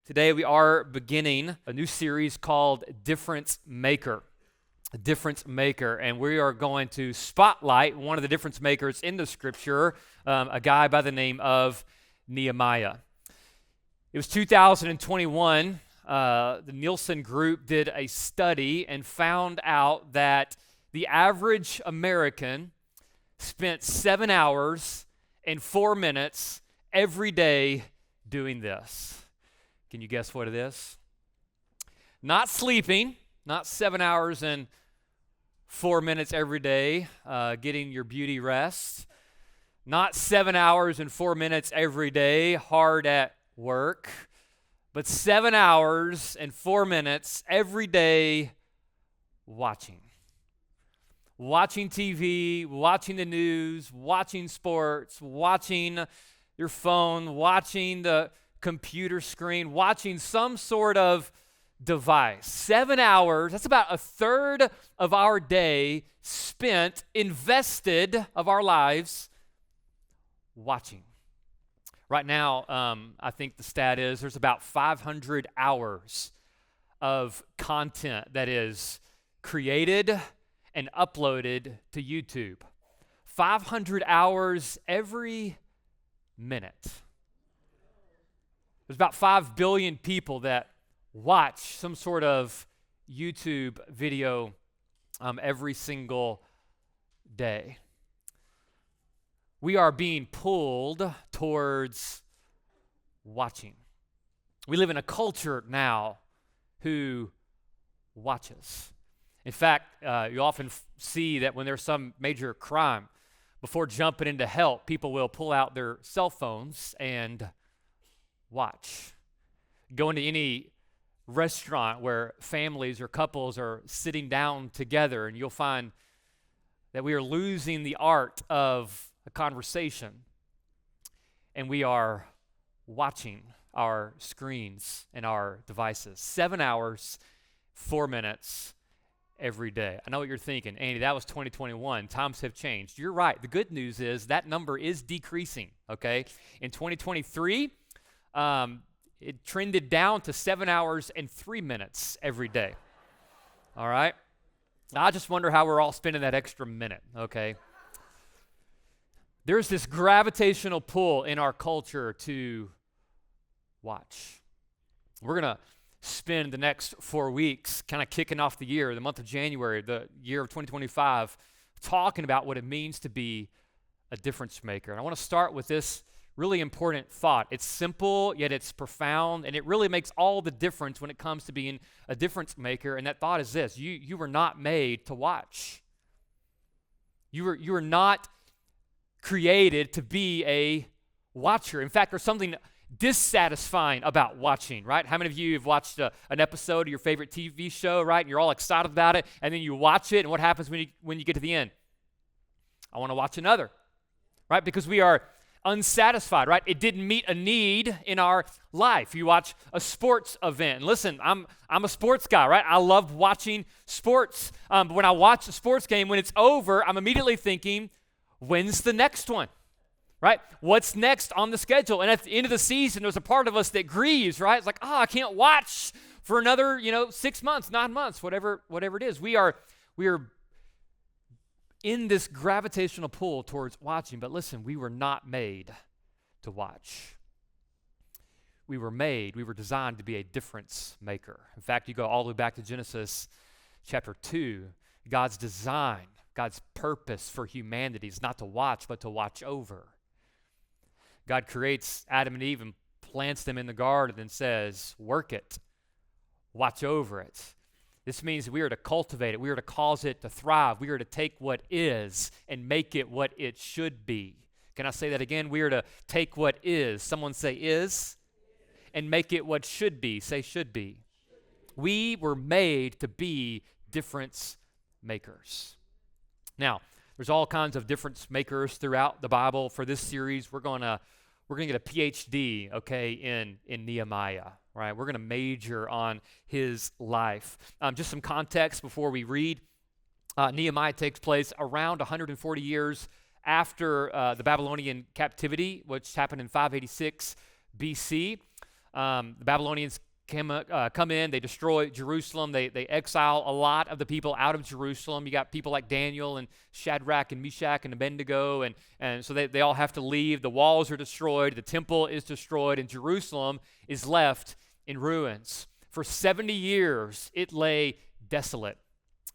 Today we are beginning a new series called Difference Maker. Difference Maker, and we are going to spotlight one of the difference makers in the scripture, a guy by the name of Nehemiah. It was 2021. The Nielsen Group did a study and found out that the average American spent 7 hours and 4 minutes every day doing this. Can you guess what it is? Not sleeping, not 7 hours and 4 minutes every day, getting your beauty rest. Not 7 hours and 4 minutes every day, hard at work. But 7 hours and 4 minutes every day watching. Watching TV, watching the news, watching sports, watching your phone, watching the computer screen, watching some sort of device. 7 hours, that's about a third of our day spent, invested of our lives, watching. Right now, I think the stat is there's about 500 hours of content that is created and uploaded to YouTube. 500 hours every minute. There's about 5 billion people that watch some sort of YouTube video every single day. We are being pulled towards watching. We live in a culture now who watches. In fact, you often see that when there's some major crime, before jumping in to help, people will pull out their cell phones and watch. Go into any restaurant where families or couples are sitting down together, and you'll find that we are losing the art of a conversation, and we are watching our screens and our devices. 7 hours, 4 minutes every day. I know what you're thinking, Andy, that was 2021. Times have changed. You're right. The good news is that number is decreasing, okay? In 2023, it trended down to 7 hours and 3 minutes every day. All right? I just wonder how we're all spending that extra minute, okay? There's this gravitational pull in our culture to watch. We're going to spend the next 4 weeks kind of kicking off the year, the month of January, the year of 2025, talking about what it means to be a difference maker. And I want to start with this really important thought. It's simple, yet it's profound, and it really makes all the difference when it comes to being a difference maker. And that thought is this: you were not made to watch. You were not created to be a watcher. In fact, there's something dissatisfying about watching, right? How many of you have watched an episode of your favorite TV show, right? And you're all excited about it, and then you watch it, and what happens when you get to the end? I want to watch another, right? Because we are unsatisfied, right? It didn't meet a need in our life. You watch a sports event, and listen, I'm a sports guy, right? I love watching sports. But when I watch a sports game, when it's over, I'm immediately thinking, when's the next one, right? What's next on the schedule? And at the end of the season, there's a part of us that grieves, right? It's like, I can't watch for another, 6 months, 9 months, whatever it is. We are in this gravitational pull towards watching. But listen, we were not made to watch. We were designed to be a difference maker. In fact, you go all the way back to Genesis chapter 2, God's design, God's purpose for humanity is not to watch, but to watch over. God creates Adam and Eve and plants them in the garden and says, work it, watch over it. This means we are to cultivate it. We are to cause it to thrive. We are to take what is and make it what it should be. Can I say that again? We are to take what is. Someone say is. And make it what should be. Say should be. We were made to be difference makers. Now, there's all kinds of difference makers throughout the Bible. For this series, we're going to get a PhD, okay, in Nehemiah. Right, we're going to major on his life. Just some context before we read. Nehemiah takes place around 140 years after the Babylonian captivity, which happened in 586 BC. The Babylonians come in, they destroy Jerusalem, they exile a lot of the people out of Jerusalem. You got people like Daniel and Shadrach and Meshach and Abednego, and so they all have to leave. The walls are destroyed, the temple is destroyed, and Jerusalem is left in ruins. For 70 years, it lay desolate.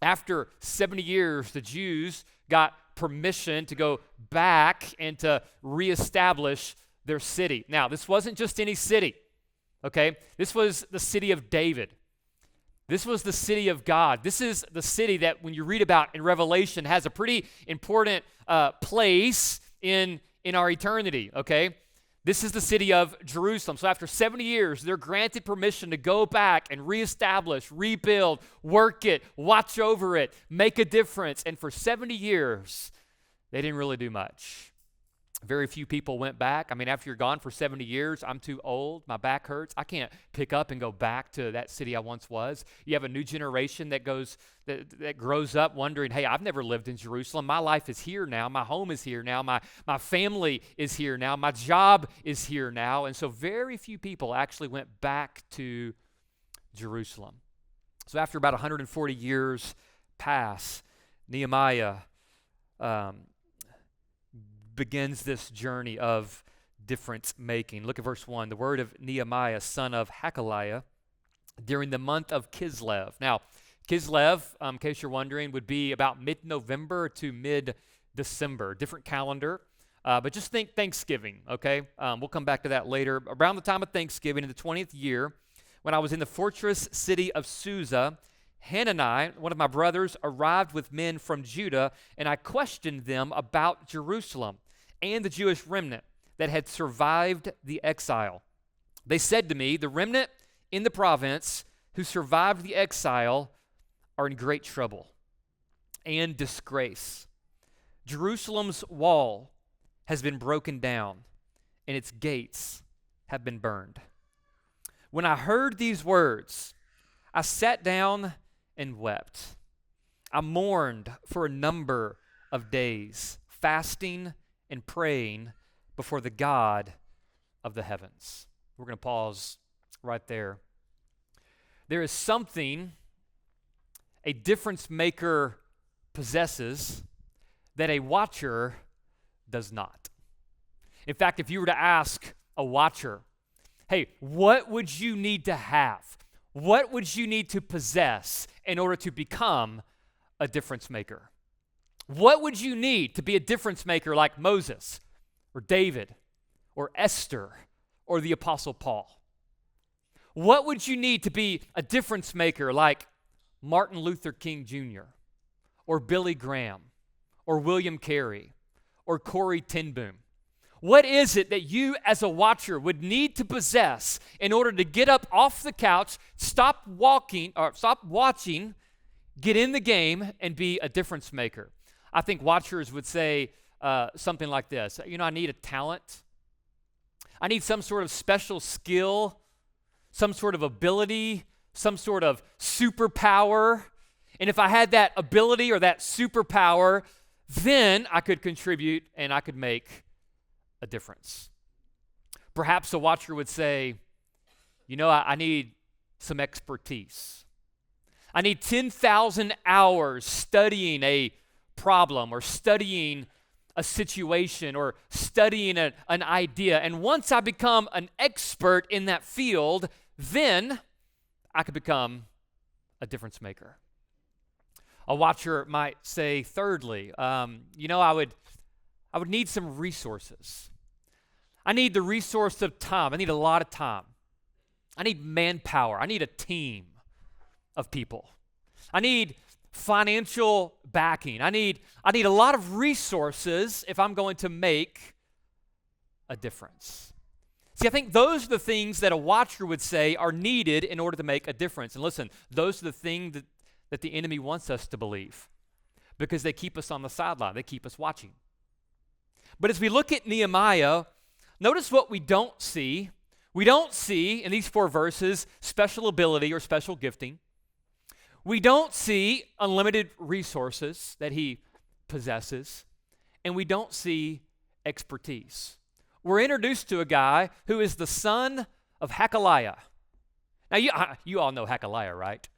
After 70 years, the Jews got permission to go back and to reestablish their city. Now, this wasn't just any city. Okay, this was the city of David. This was the city of God. This is the city that when you read about in Revelation has a pretty important place in our eternity, okay? This is the city of Jerusalem. So after 70 years, they're granted permission to go back and reestablish, rebuild, work it, watch over it, make a difference. And for 70 years, they didn't really do much. Very few people went back. I mean, after you're gone for 70 years, I'm too old, my back hurts. I can't pick up and go back to that city I once was. You have a new generation that grows up wondering, hey, I've never lived in Jerusalem. My life is here now. My home is here now. My family is here now. My job is here now. And so very few people actually went back to Jerusalem. So after about 140 years pass, Nehemiah begins this journey of difference making. Look at verse 1. The word of Nehemiah, son of Hakaliah, during the month of Kislev. Now, Kislev, in case you're wondering, would be about mid-November to mid-December. Different calendar, but just think Thanksgiving, okay? We'll come back to that later. Around the time of Thanksgiving, in the 20th year, when I was in the fortress city of Susa, Hanani, one of my brothers, arrived with men from Judah, and I questioned them about Jerusalem and the Jewish remnant that had survived the exile. They said to me, the remnant in the province who survived the exile are in great trouble and disgrace. Jerusalem's wall has been broken down, and its gates have been burned. When I heard these words, I sat down and wept. I mourned for a number of days, fasting and praying before the God of the heavens. We're going to pause right there. There is something a difference maker possesses that a watcher does not. In fact, if you were to ask a watcher, hey, what would you need to have? What would you need to possess in order to become a difference maker? What would you need to be a difference maker like Moses or David or Esther or the Apostle Paul? What would you need to be a difference maker like Martin Luther King Jr. or Billy Graham or William Carey or Corrie ten Boom? What is it that you as a watcher would need to possess in order to get up off the couch, stop watching, get in the game, and be a difference maker? I think watchers would say something like this. I need a talent. I need some sort of special skill, some sort of ability, some sort of superpower. And if I had that ability or that superpower, then I could contribute and I could make a difference. Perhaps a watcher would say, I need some expertise. I need 10,000 hours studying a problem or studying a situation or studying an idea. And once I become an expert in that field, then I could become a difference maker. A watcher might say, thirdly, I would need some resources. I need the resource of time. I need a lot of time. I need manpower. I need a team of people. I need financial backing. I need a lot of resources if I'm going to make a difference. See, I think those are the things that a watcher would say are needed in order to make a difference. And listen, those are the things that the enemy wants us to believe because they keep us on the sideline. They keep us watching. But as we look at Nehemiah, notice what we don't see. We don't see in these 4 verses special ability or special gifting. We don't see unlimited resources that he possesses. And we don't see expertise. We're introduced to a guy who is the son of Hakaliah. Now, you all know Hakaliah, right?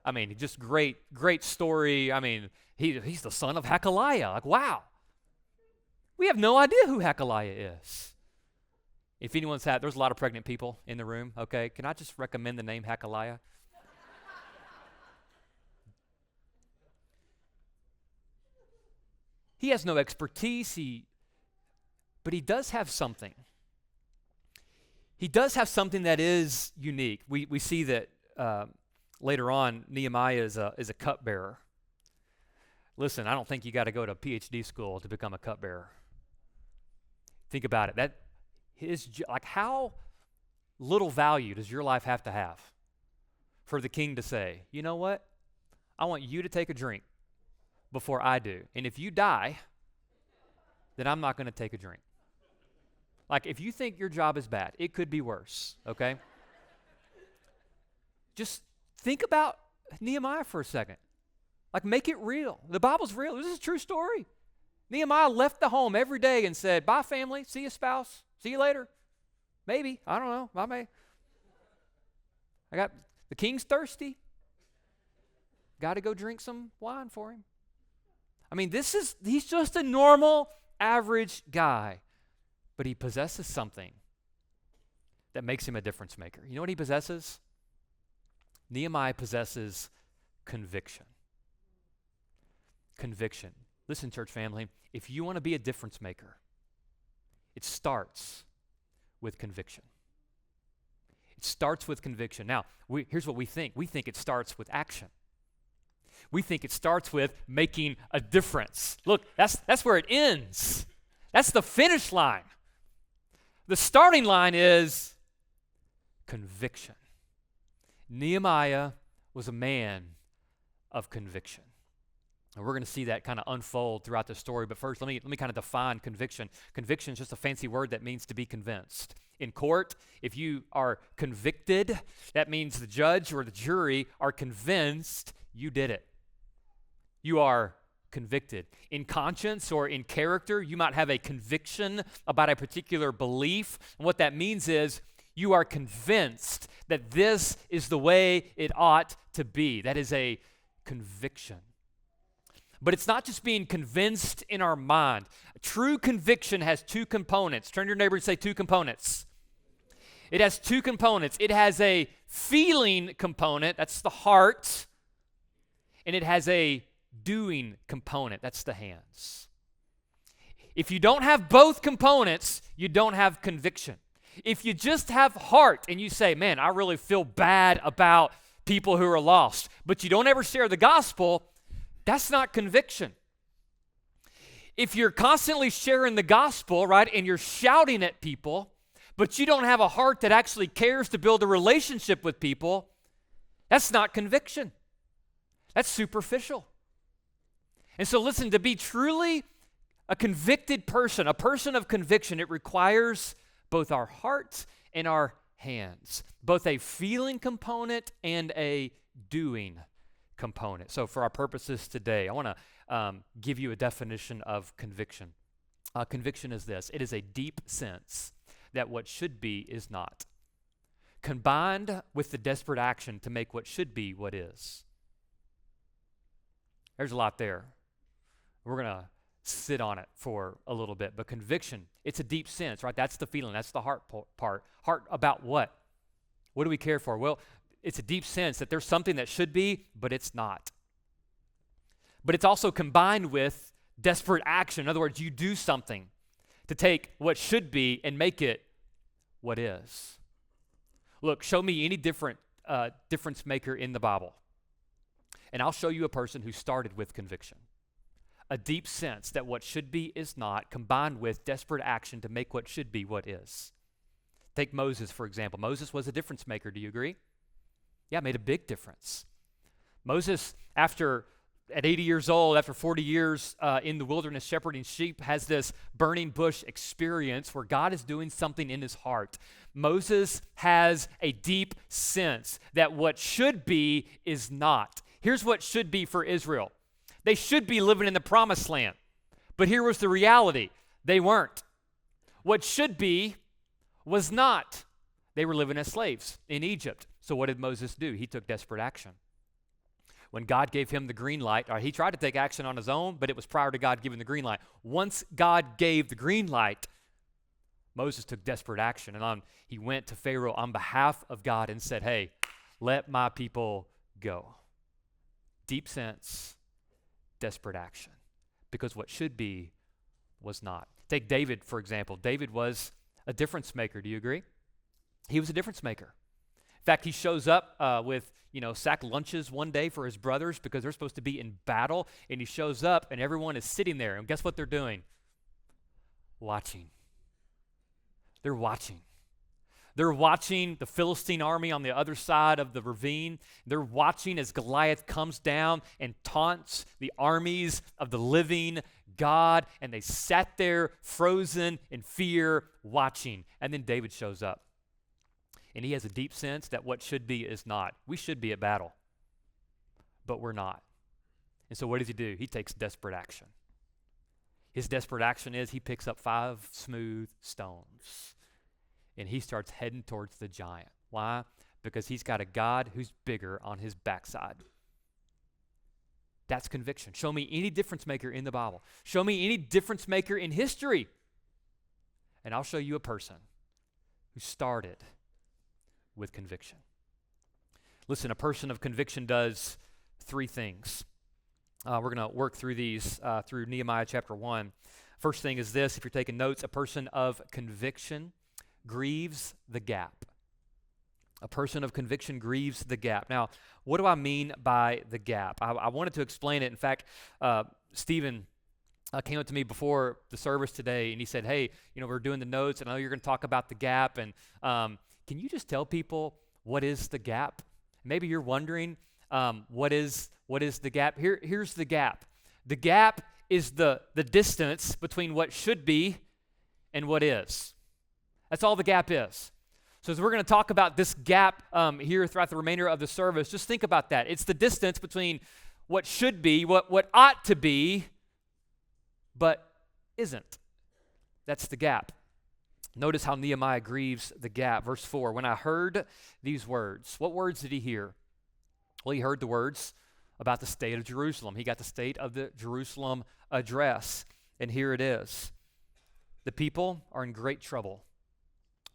I mean, just great story. I mean, he's the son of Hakaliah. Like, wow. We have no idea who Hakaliah is. If anyone's there's a lot of pregnant people in the room, okay? Can I just recommend the name Hakaliah? He has no expertise, but he does have something. He does have something that is unique. We see that later on, Nehemiah is a cupbearer. Listen, I don't think you got to go to PhD school to become a cupbearer. Think about it. How little value does your life have to have for the king to say, you know what? I want you to take a drink before I do. And if you die, then I'm not going to take a drink. Like, if you think your job is bad, it could be worse, okay? Just think about Nehemiah for a second. Like, make it real. The Bible's real. This is a true story. Nehemiah left the home every day and said, bye, family. See you, spouse. See you later. Maybe. I don't know. I may. The king's thirsty. Got to go drink some wine for him. I mean, he's just a normal, average guy. But he possesses something that makes him a difference maker. You know what he possesses? Nehemiah possesses conviction. Conviction. Listen, church family, if you want to be a difference maker, it starts with conviction. It starts with conviction. Now, here's what we think. We think it starts with action. We think it starts with making a difference. Look, that's where it ends. That's the finish line. The starting line is conviction. Nehemiah was a man of conviction. And we're going to see that kind of unfold throughout the story. But first, let me kind of define conviction. Conviction is just a fancy word that means to be convinced. In court, if you are convicted, that means the judge or the jury are convinced you did it. You are convicted. In conscience or in character, you might have a conviction about a particular belief. And what that means is you are convinced that this is the way it ought to be. That is a conviction. But it's not just being convinced in our mind. True conviction has two components. Turn to your neighbor and say two components. It has two components. It has a feeling component, that's the heart, and it has a doing component, that's the hands. If you don't have both components, you don't have conviction. If you just have heart and you say, man, I really feel bad about people who are lost, but you don't ever share the gospel, that's not conviction. If you're constantly sharing the gospel, right, and you're shouting at people, but you don't have a heart that actually cares to build a relationship with people, that's not conviction. That's superficial. And so listen, to be truly a convicted person, a person of conviction, it requires both our heart and our hands, both a feeling component and a doing component. So for our purposes today, I want to give you a definition of conviction. Conviction is this: it is a deep sense that what should be is not, combined with the desperate action to make what should be what is. There's a lot there. We're going to sit on it for a little bit. But conviction, it's a deep sense, right? That's the feeling. That's the heart part. Heart about what? What do we care for? Well, it's a deep sense that there's something that should be, but it's not. But it's also combined with desperate action. In other words, you do something to take what should be and make it what is. Look, show me any difference maker in the Bible, and I'll show you a person who started with conviction. A deep sense that what should be is not, combined with desperate action to make what should be what is. Take Moses, for example. Moses was a difference maker. Do you agree? Yeah, made a big difference. Moses, at 80 years old, after 40 years in the wilderness shepherding sheep, has this burning bush experience where God is doing something in his heart. Moses has a deep sense that what should be is not. Here's what should be for Israel. They should be living in the promised land. But here was the reality. They weren't. What should be was not. They were living as slaves in Egypt. So what did Moses do? He took desperate action. When God gave him the green light, he tried to take action on his own, but it was prior to God giving the green light. Once God gave the green light, Moses took desperate action, and he went to Pharaoh on behalf of God and said, hey, let my people go. Deep sense, desperate action, because what should be was not. Take David, for example. David was a difference maker. Do you agree? He was a difference maker. In fact, he shows up with sack lunches one day for his brothers because they're supposed to be in battle, and he shows up, and everyone is sitting there, and guess what they're doing? Watching. They're watching. They're watching the Philistine army on the other side of the ravine. They're watching as Goliath comes down and taunts the armies of the living God, and they sat there frozen in fear watching. And then David shows up, and he has a deep sense that what should be is not. We should be at battle, but we're not. And so what does he do? He takes desperate action. His desperate action is he picks up 5 smooth stones, and he starts heading towards the giant. Why? Because he's got a God who's bigger on his backside. That's conviction. Show me any difference maker in the Bible. Show me any difference maker in history, and I'll show you a person who started with conviction. Listen, a person of conviction does 3 things. We're going to work through these through Nehemiah chapter 1. First thing is this, if you're taking notes, a person of conviction grieves the gap. A person of conviction grieves the gap. Now, what do I mean by the gap? I wanted to explain it. In fact, Stephen came up to me before the service today, and he said, hey, we're doing the notes, and I know you're going to talk about the gap, and can you just tell people what is the gap? Maybe you're wondering, what is the gap? Here's the gap. The gap is the distance between what should be and what is. That's all the gap is. So as we're going to talk about this gap here throughout the remainder of the service, just think about that. It's the distance between what should be, what ought to be, but isn't. That's the gap. Notice how Nehemiah grieves the gap. Verse 4, when I heard these words, what words did he hear? Well, he heard the words about the state of Jerusalem. He got the state of the Jerusalem address, and here it is. The people are in great trouble.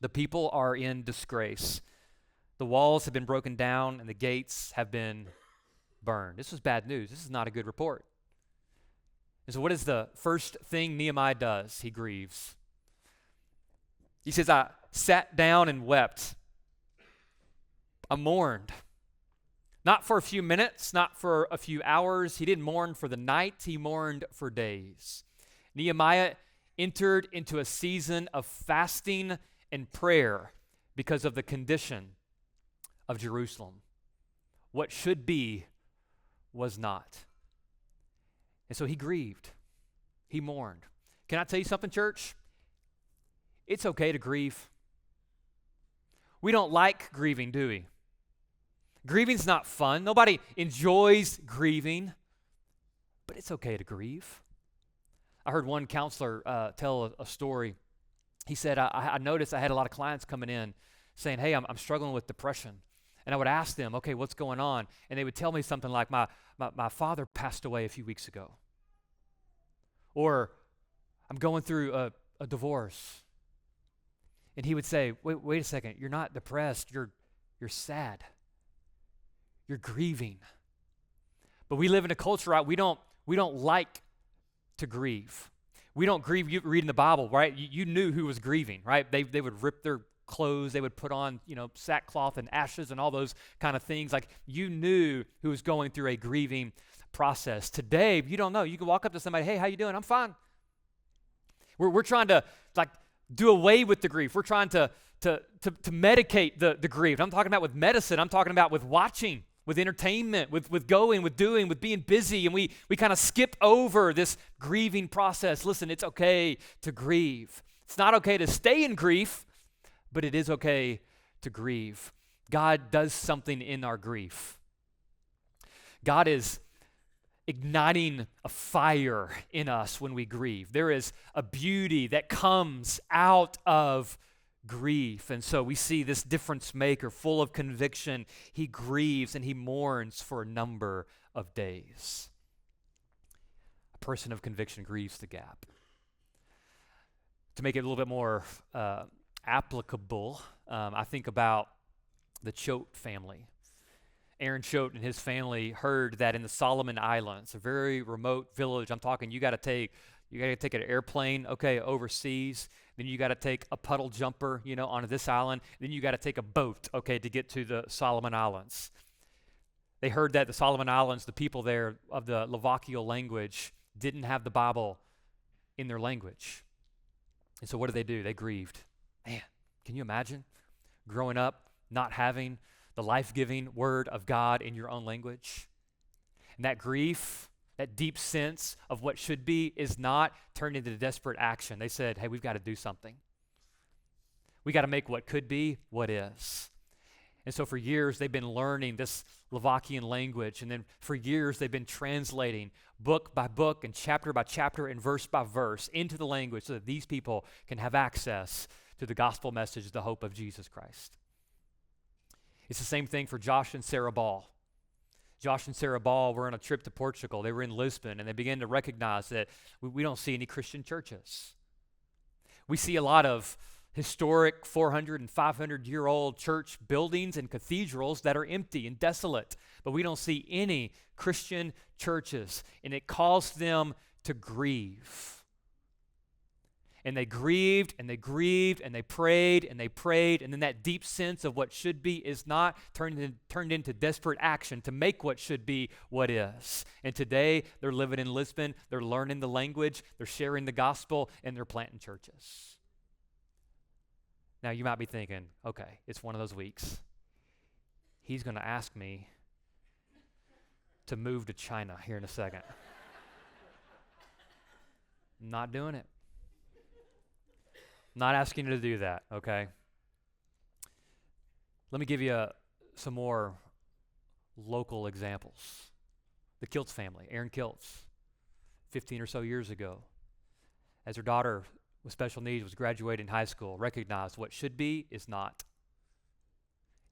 The people are in disgrace. The walls have been broken down, and the gates have been burned. This was bad news. This is not a good report. And so what is the first thing Nehemiah does? He grieves. He says, I sat down and wept. I mourned. Not for a few minutes, not for a few hours. He didn't mourn for the night. He mourned for days. Nehemiah entered into a season of fasting and prayer because of the condition of Jerusalem. What should be was not. And so he grieved. He mourned. Can I tell you something, church? It's okay to grieve. We don't like grieving, do we? Grieving's not fun. Nobody enjoys grieving, but it's okay to grieve. I heard one counselor tell a story. He said, I noticed I had a lot of clients coming in saying, hey, I'm struggling with depression. And I would ask them, okay, what's going on? And they would tell me something like, my father passed away a few weeks ago. Or I'm going through a divorce. And he would say, wait a second, you're not depressed, you're sad. You're grieving. But we live in a culture, right? We don't like to grieve. We don't grieve reading the Bible, right? You knew who was grieving, right? They would rip their clothes, they would put on, sackcloth and ashes and all those kind of things. Like, you knew who was going through a grieving process. Today, you don't know. You can walk up to somebody, hey, how you doing? I'm fine. We're trying to do away with the grief. We're trying to medicate the grief. I'm talking about with medicine. I'm talking about with watching, with entertainment, with going, with doing, with being busy, and we kind of skip over this grieving process. Listen, it's okay to grieve. It's not okay to stay in grief, but it is okay to grieve. God does something in our grief. God is igniting a fire in us when we grieve. There is a beauty that comes out of grief. And so we see this difference maker full of conviction. He grieves and he mourns for a number of days. A person of conviction grieves the gap. To make it a little bit more applicable, I think about the Choate family. Aaron Choate and his family heard that in the Solomon Islands, a very remote village, I'm talking you got to take an airplane, overseas. Then you got to take a puddle jumper, onto this island. Then you got to take a boat, to get to the Solomon Islands. They heard that the Solomon Islands, the people there of the Slovakian language, didn't have the Bible in their language. And so what did they do? They grieved. Man, can you imagine growing up not having the life-giving word of God in your own language? And that grief, that deep sense of what should be is not turned into desperate action. They said, hey, we've got to do something. We got to make what could be what is. And so for years, they've been learning this Slovakian language. And then for years, they've been translating book by book and chapter by chapter and verse by verse into the language so that these people can have access to the gospel message, the hope of Jesus Christ. It's the same thing for Josh and Sarah Ball. Josh and Sarah Ball were on a trip to Portugal. They were in Lisbon, and they began to recognize that we don't see any Christian churches. We see a lot of historic 400 and 500-year-old church buildings and cathedrals that are empty and desolate, but we don't see any Christian churches, and it caused them to grieve. And they grieved, and they grieved, and they prayed, and then that deep sense of what should be is not turned into desperate action to make what should be what is. And today, they're living in Lisbon, they're learning the language, they're sharing the gospel, and they're planting churches. Now, you might be thinking, okay, it's one of those weeks. He's going to ask me to move to China here in a second. I'm not doing it. Not asking you to do that, okay? Let me give you some more local examples. The Kiltz family, Aaron Kiltz, 15 or so years ago, as her daughter with special needs was graduating high school, recognized what should be is not.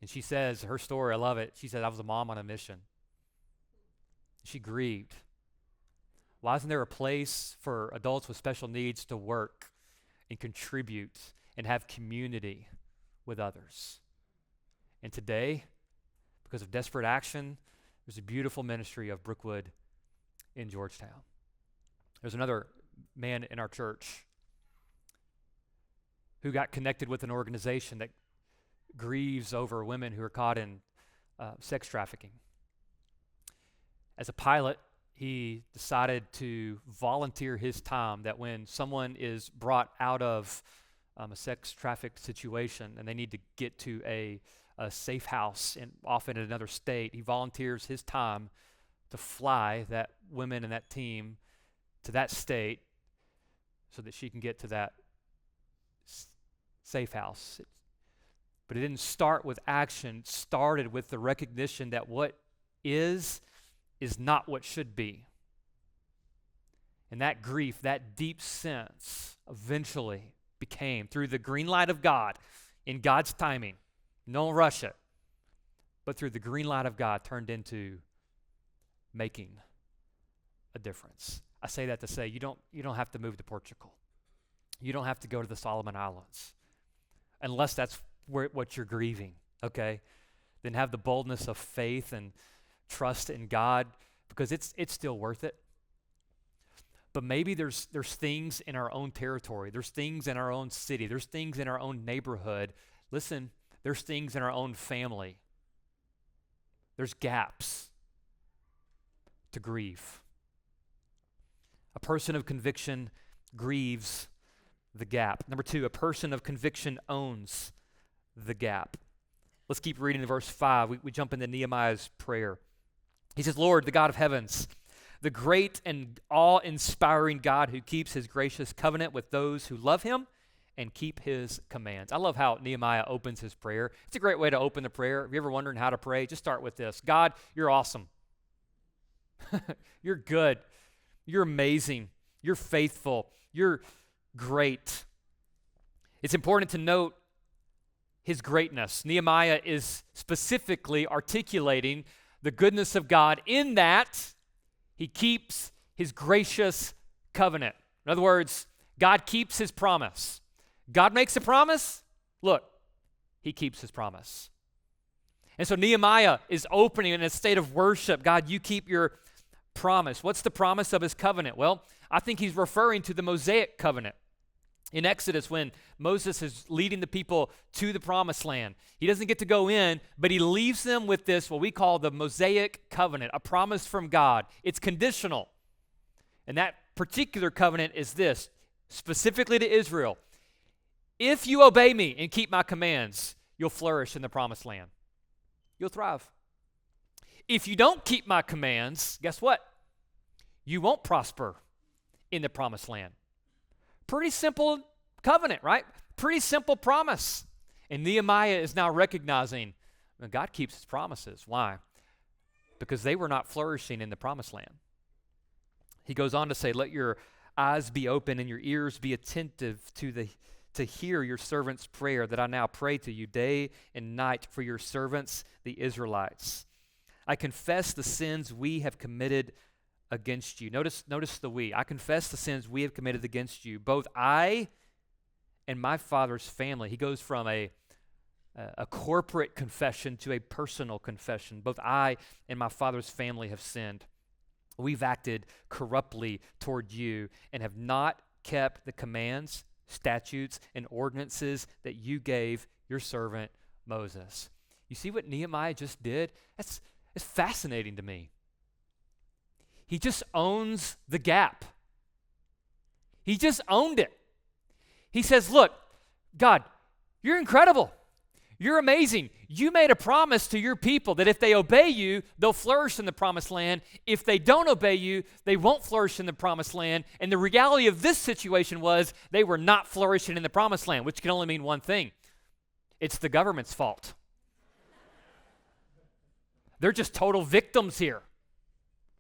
And she says, her story, I love it. She said, I was a mom on a mission. She grieved. Why isn't there a place for adults with special needs to work and contribute and have community with others? And today, because of desperate action, there's a beautiful ministry of Brookwood in Georgetown. There's another man in our church who got connected with an organization that grieves over women who are caught in sex trafficking. As a pilot, he decided to volunteer his time that when someone is brought out of a sex traffic situation and they need to get to a safe house, and often in another state, he volunteers his time to fly that women and that team to that state so that she can get to that safe house. But it didn't start with action. It started with the recognition that what is not what should be. And that grief, that deep sense, eventually became, through the green light of God, in God's timing, don't rush it, but through the green light of God, turned into making a difference. I say that to say you don't have to move to Portugal. You don't have to go to the Solomon Islands, unless that's what you're grieving, okay? Then have the boldness of faith and trust in God, because it's still worth it. But maybe there's things in our own territory. There's things in our own city. There's things in our own neighborhood. Listen, there's things in our own family. There's gaps to grieve. A person of conviction grieves the gap. Number 2, a person of conviction owns the gap. Let's keep reading in verse 5. We jump into Nehemiah's prayer. He says, Lord, the God of heavens, the great and awe-inspiring God who keeps his gracious covenant with those who love him and keep his commands. I love how Nehemiah opens his prayer. It's a great way to open the prayer. If you're ever wondering how to pray, just start with this. God, you're awesome. You're good. You're amazing. You're faithful. You're great. It's important to note his greatness. Nehemiah is specifically articulating the goodness of God in that he keeps his gracious covenant. In other words, God keeps his promise. God makes a promise. Look, he keeps his promise. And so Nehemiah is opening in a state of worship. God, you keep your promise. What's the promise of his covenant? Well, I think he's referring to the Mosaic covenant. In Exodus, when Moses is leading the people to the promised land, he doesn't get to go in, but he leaves them with this, what we call the Mosaic covenant, a promise from God. It's conditional. And that particular covenant is this, specifically to Israel. If you obey me and keep my commands, you'll flourish in the promised land. You'll thrive. If you don't keep my commands, guess what? You won't prosper in the promised land. Pretty simple covenant, right? Pretty simple promise. And Nehemiah is now recognizing that God keeps his promises. Why? Because they were not flourishing in the promised land. He goes on to say, let your eyes be open and your ears be attentive to hear your servant's prayer that I now pray to you day and night for your servants, the Israelites. I confess the sins we have committed against you. Notice the we. I confess the sins we have committed against you, both I and my father's family. He goes from a corporate confession to a personal confession. Both I and my father's family have sinned. We've acted corruptly toward you and have not kept the commands, statutes, and ordinances that you gave your servant Moses. You see what Nehemiah just did? It's fascinating to me. He just owns the gap. He just owned it. He says, look, God, you're incredible. You're amazing. You made a promise to your people that if they obey you, they'll flourish in the promised land. If they don't obey you, they won't flourish in the promised land. And the reality of this situation was they were not flourishing in the promised land, which can only mean one thing. It's the government's fault. They're just total victims here.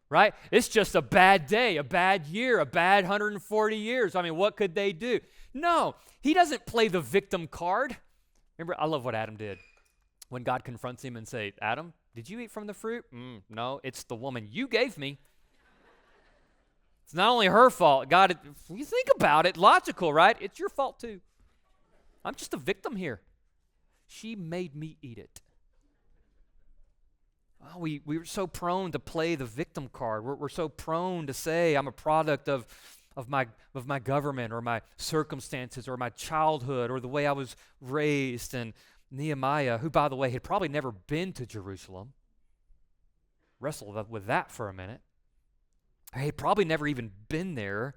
Right? It's just a bad day, a bad year, a bad 140 years. I mean, what could they do? No, he doesn't play the victim card. Remember, I love what Adam did. When God confronts him and say, Adam, did you eat from the fruit? No, it's the woman you gave me. It's not only her fault. God, if you think about it, logical, right? It's your fault too. I'm just a victim here. She made me eat it. Oh, we were so prone to play the victim card. We're so prone to say I'm a product of my government or my circumstances or my childhood or the way I was raised. And Nehemiah, who, by the way, had probably never been to Jerusalem, wrestled with that for a minute. He had probably never even been there,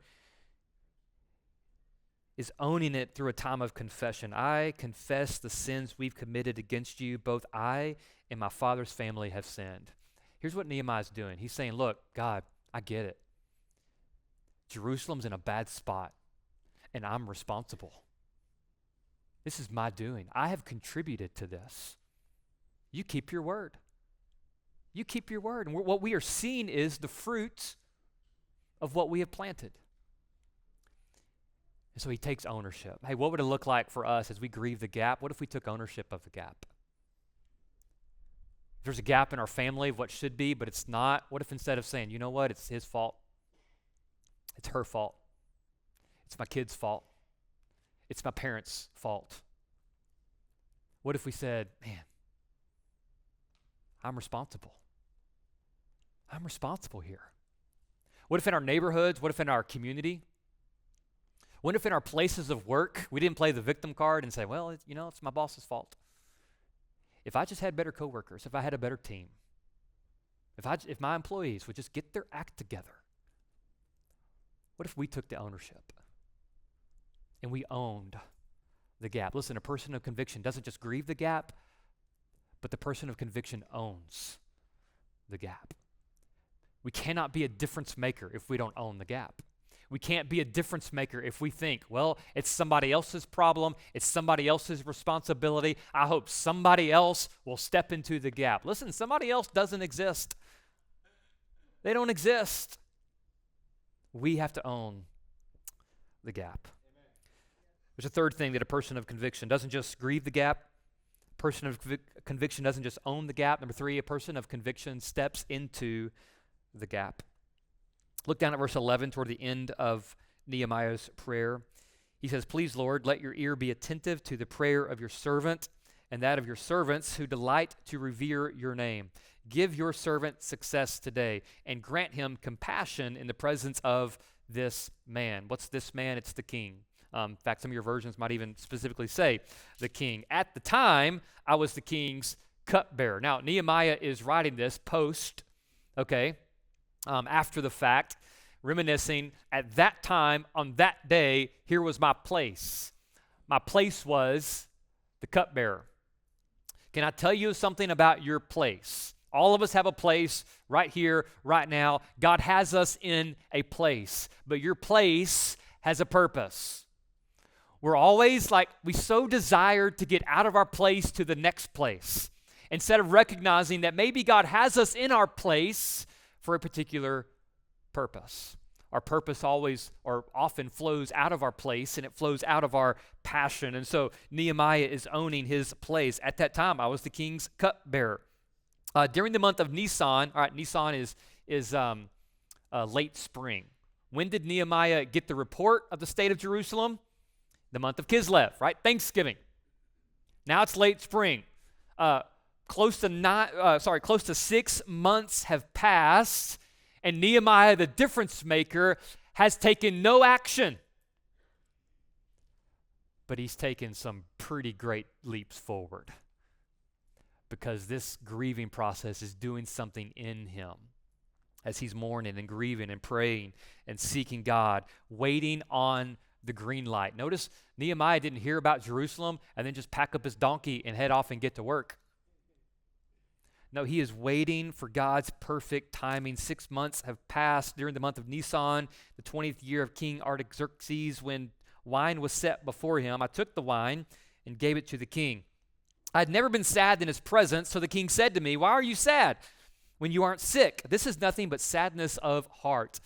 is owning it through a time of confession. I confess the sins we've committed against you. Both I and my father's family have sinned. Here's what Nehemiah's doing. He's saying, look, God, I get it. Jerusalem's in a bad spot, and I'm responsible. This is my doing. I have contributed to this. You keep your word. You keep your word. And what we are seeing is the fruit of what we have planted. And so he takes ownership. Hey, what would it look like for us as we grieve the gap? What if we took ownership of the gap? If there's a gap in our family of what should be, but it's not, what if instead of saying, you know what, it's his fault, it's her fault, it's my kid's fault, it's my parents' fault? What if we said, man, I'm responsible. I'm responsible here. What if in our neighborhoods, what if in our community, what if in our places of work, we didn't play the victim card and say, well, it's my boss's fault. If I just had better coworkers, if I had a better team, if my employees would just get their act together, what if we took the ownership and we owned the gap? Listen, a person of conviction doesn't just grieve the gap, but the person of conviction owns the gap. We cannot be a difference maker if we don't own the gap. We can't be a difference maker if we think, well, it's somebody else's problem, it's somebody else's responsibility. I hope somebody else will step into the gap. Listen, somebody else doesn't exist. They don't exist. We have to own the gap. Amen. There's a third thing that a person of conviction doesn't just grieve the gap, person of conviction doesn't just own the gap. Number 3, a person of conviction steps into the gap. Look down at verse 11 toward the end of Nehemiah's prayer. He says, "Please, Lord, let your ear be attentive to the prayer of your servant and that of your servants who delight to revere your name. Give your servant success today and grant him compassion in the presence of this man." What's this man? It's the king. In fact, some of your versions might even specifically say the king. At the time, I was the king's cupbearer. Now, Nehemiah is writing this post, after the fact, reminiscing at that time, on that day, here was my place. My place was the cupbearer. Can I tell you something about your place? All of us have a place right here, right now. God has us in a place, but your place has a purpose. We're always we so desire to get out of our place to the next place instead of recognizing that maybe God has us in our place for a particular purpose. Our purpose always or often flows out of our place, and it flows out of our passion. And so Nehemiah is owning his place. At that time, I was the king's cupbearer. During the month of Nisan, all right, Nisan is late spring. When did Nehemiah get the report of the state of Jerusalem? The month of Kislev, right? Thanksgiving. Now it's late spring. Close to 6 months have passed, and Nehemiah, the difference maker, has taken no action. But he's taken some pretty great leaps forward because this grieving process is doing something in him as he's mourning and grieving and praying and seeking God, waiting on the green light. Notice Nehemiah didn't hear about Jerusalem and then just pack up his donkey and head off and get to work. No, he is waiting for God's perfect timing. 6 months have passed during the month of Nisan, the 20th year of King Artaxerxes, when wine was set before him. I took the wine and gave it to the king. I had never been sad in his presence, so the king said to me, "Why are you sad when you aren't sick? This is nothing but sadness of heart."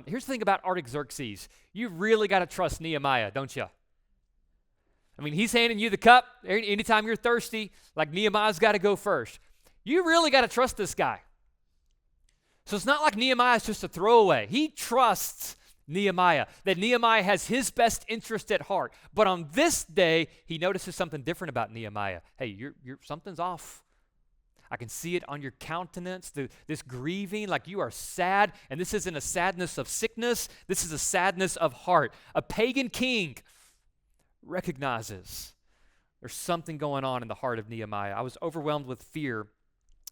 Here's the thing about Artaxerxes. You really got to trust Nehemiah, don't you? I mean, he's handing you the cup anytime you're thirsty, Nehemiah's got to go first. You really got to trust this guy. So it's not like Nehemiah's just a throwaway. He trusts Nehemiah, that Nehemiah has his best interest at heart. But on this day, he notices something different about Nehemiah. Hey, you're something's off. I can see it on your countenance, this grieving, like you are sad. And this isn't a sadness of sickness. This is a sadness of heart. A pagan king recognizes there's something going on in the heart of Nehemiah. I was overwhelmed with fear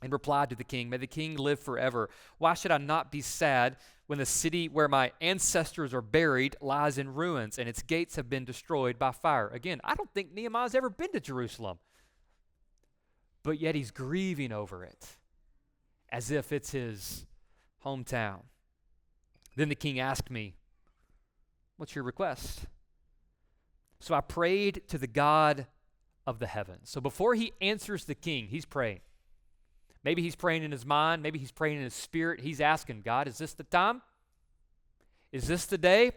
and replied to the king, "May the king live forever. Why should I not be sad when the city where my ancestors are buried lies in ruins and its gates have been destroyed by fire?" Again, I don't think Nehemiah's ever been to Jerusalem. But yet he's grieving over it as if it's his hometown. Then the king asked me, "What's your request?" So I prayed to the God of the heavens. So before he answers the king, he's praying. Maybe he's praying in his mind. Maybe he's praying in his spirit. He's asking, "God, is this the time? Is this the day?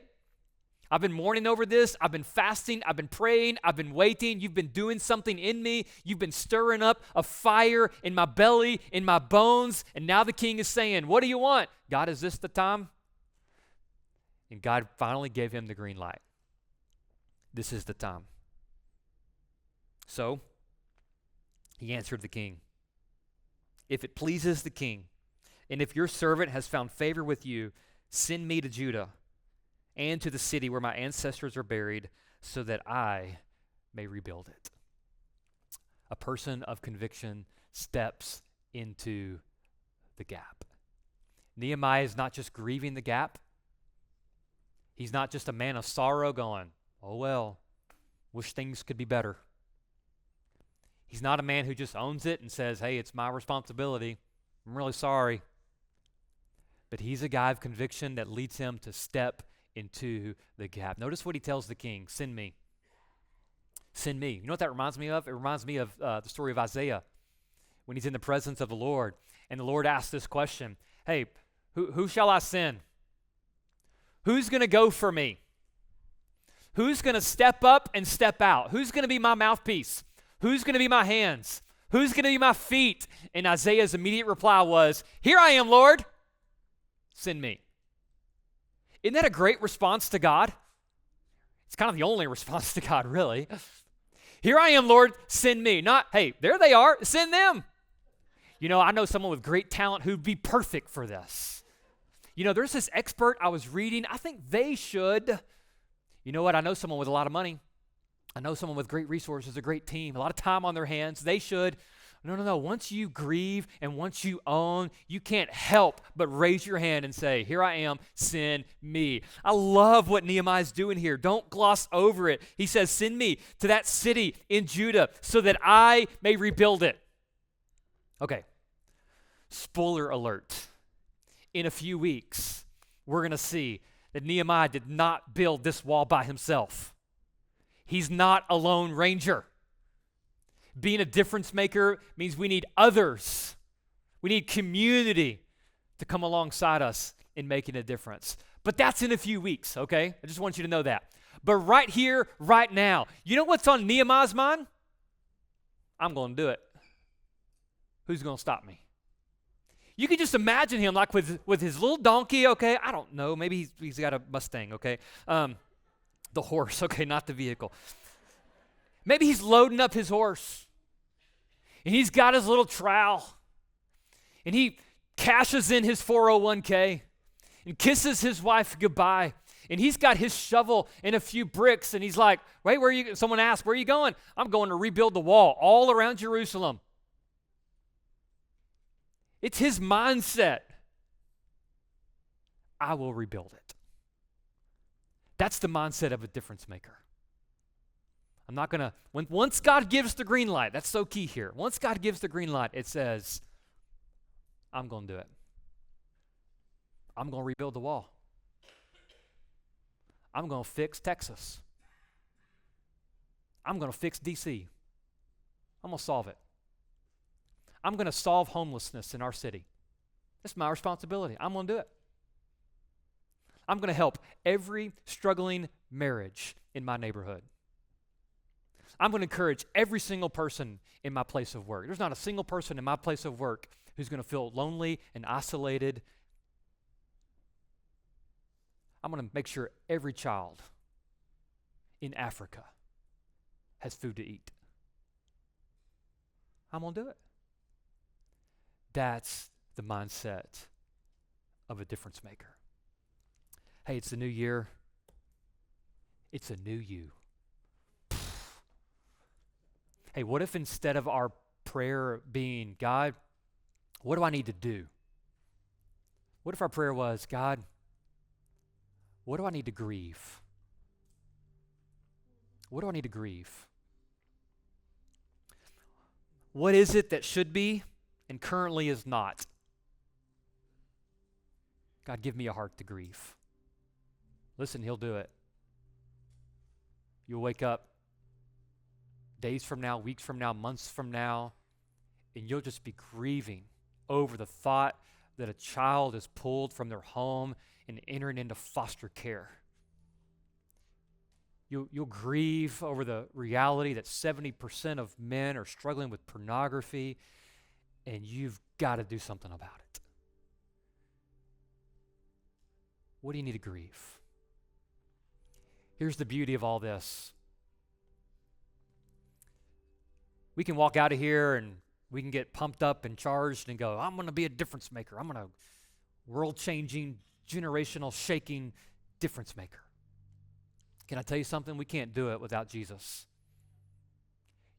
I've been mourning over this. I've been fasting. I've been praying. I've been waiting. You've been doing something in me. You've been stirring up a fire in my belly, in my bones." And now the king is saying, "What do you want? God, is this the time?" And God finally gave him the green light. This is the time. So he answered the king, "If it pleases the king, and if your servant has found favor with you, send me to Judah and to the city where my ancestors are buried, so that I may rebuild it." A person of conviction steps into the gap. Nehemiah is not just grieving the gap. He's not just a man of sorrow going, "Oh well, wish things could be better." He's not a man who just owns it and says, "Hey, it's my responsibility. I'm really sorry." But he's a guy of conviction that leads him to step into the gap. Notice what he tells the king, "Send me. Send me." You know what that reminds me of? It reminds me of the story of Isaiah when he's in the presence of the Lord. And the Lord asks this question, "Hey, who shall I send? Who's going to go for me? Who's going to step up and step out? Who's going to be my mouthpiece? Who's going to be my hands? Who's going to be my feet? And Isaiah's immediate reply was, here I am, Lord. Send me. Isn't that a great response to God? It's kind of the only response to God, really. Here I am, Lord, send me. Not, hey, there they are, send them. You know, I know someone with great talent who'd be perfect for this. You know, there's this expert I was reading. I think they should. You know what? I know someone with a lot of money. I know someone with great resources, a great team, a lot of time on their hands. They should. No. Once you grieve and once you own, you can't help but raise your hand and say, here I am, send me. I love what Nehemiah's doing here. Don't gloss over it. He says, send me to that city in Judah so that I may rebuild it. Okay, spoiler alert. In a few weeks, we're going to see that Nehemiah did not build this wall by himself. He's not a lone ranger. Being a difference maker means we need others. We need community to come alongside us in making a difference. But that's in a few weeks, okay? I just want you to know that. But right here, right now, you know what's on Nehemiah's mind? I'm going to do it. Who's going to stop me? You can just imagine him like with his little donkey, okay? I don't know. Maybe he's got a Mustang, okay? The horse, okay, not the vehicle. Maybe he's loading up his horse, and he's got his little trowel, and he cashes in his 401k and kisses his wife goodbye, and he's got his shovel and a few bricks, and he's like, wait, where are you? Someone asked, where are you going? I'm going to rebuild the wall all around Jerusalem. It's his mindset. I will rebuild it. That's the mindset of a difference maker. I'm not going to, once God gives the green light, that's so key here. Once God gives the green light, it says, I'm going to do it. I'm going to rebuild the wall. I'm going to fix Texas. I'm going to fix D.C. I'm going to solve it. I'm going to solve homelessness in our city. It's my responsibility. I'm going to do it. I'm going to help every struggling marriage in my neighborhood. I'm going to encourage every single person in my place of work. There's not a single person in my place of work who's going to feel lonely and isolated. I'm going to make sure every child in Africa has food to eat. I'm going to do it. That's the mindset of a difference maker. Hey, it's a new year. It's a new you. Hey, what if instead of our prayer being, God, what do I need to do? What if our prayer was, God, what do I need to grieve? What do I need to grieve? What is it that should be and currently is not? God, give me a heart to grieve. Listen, he'll do it. You'll wake up days from now, weeks from now, months from now, and you'll just be grieving over the thought that a child is pulled from their home and entering into foster care. You'll grieve over the reality that 70% of men are struggling with pornography, and you've got to do something about it. What do you need to grieve? Here's the beauty of all this. We can walk out of here and we can get pumped up and charged and go, I'm going to be a difference maker. I'm going to world-changing, generational shaking difference maker. Can I tell you something? We can't do it without Jesus.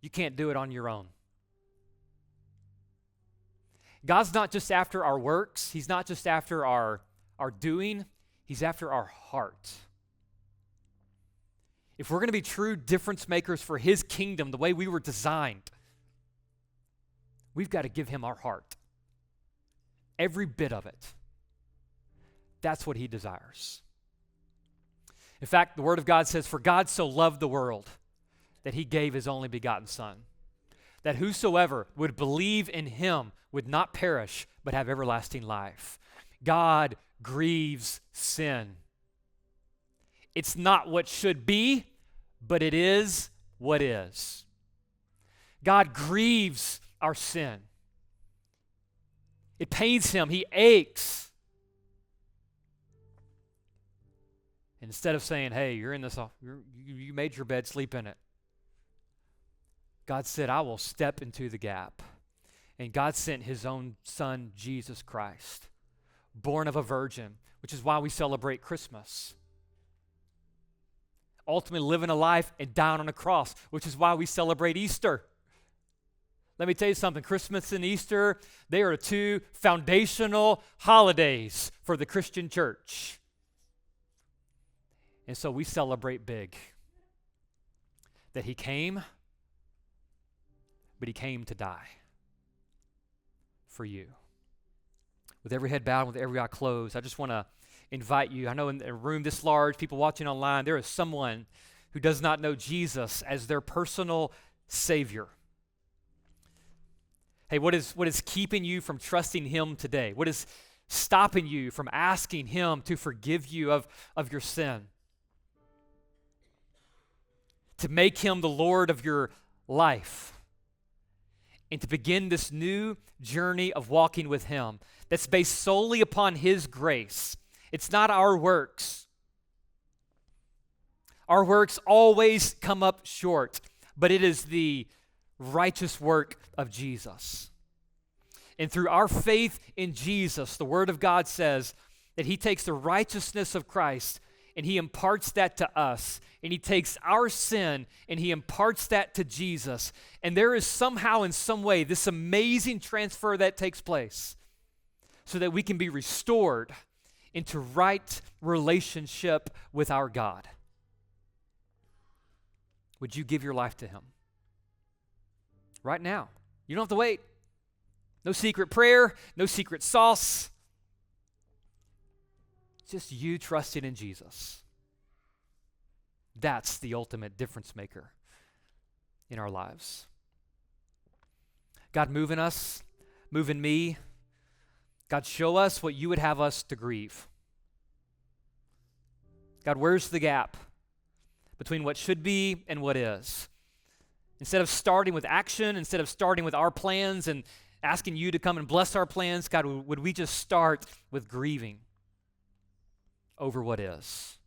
You can't do it on your own. God's not just after our works. He's not just after our doing. He's after our heart. If we're going to be true difference makers for his kingdom, the way we were designed, we've got to give him our heart. Every bit of it. That's what he desires. In fact, the Word of God says, for God so loved the world that he gave his only begotten Son, that whosoever would believe in him would not perish, but have everlasting life. God grieves sin. It's not what should be, but it is what is. God grieves our sin. It pains him. He aches. And instead of saying, hey, you're in this, you made your bed, sleep in it. God said, I will step into the gap. And God sent his own son, Jesus Christ, born of a virgin, which is why we celebrate Christmas. Ultimately living a life and dying on a cross, which is why we celebrate Easter. Let me tell you something, Christmas and Easter, they are two foundational holidays for the Christian church. And so we celebrate big. That he came, but he came to die for you. With every head bowed, with every eye closed, I just want to invite you. I know in a room this large, people watching online, there is someone who does not know Jesus as their personal Savior. Hey, what is keeping you from trusting him today? What is stopping you from asking him to forgive you of your sin? To make him the Lord of your life. And to begin this new journey of walking with him that's based solely upon his grace. It's not our works. Our works always come up short, but it is the righteous work of Jesus. And through our faith in Jesus, the Word of God says that he takes the righteousness of Christ and he imparts that to us. And he takes our sin and he imparts that to Jesus. And there is somehow, in some way, this amazing transfer that takes place so that we can be restored into right relationship with our God. Would you give your life to him? Right now. You don't have to wait. No secret prayer, no secret sauce. Just you trusting in Jesus. That's the ultimate difference maker in our lives. God, move in us, move in me. God, show us what you would have us to grieve. God, where's the gap between what should be and what is? Instead of starting with action, instead of starting with our plans and asking you to come and bless our plans, God, would we just start with grieving over what is?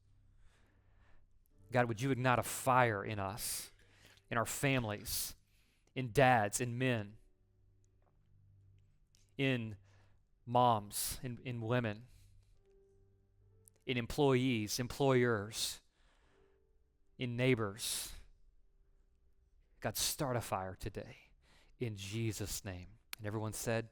God, would you ignite a fire in us, in our families, in dads, in men, in moms, in women, in employees, employers, in neighbors. God, start a fire today in Jesus' name. And everyone said,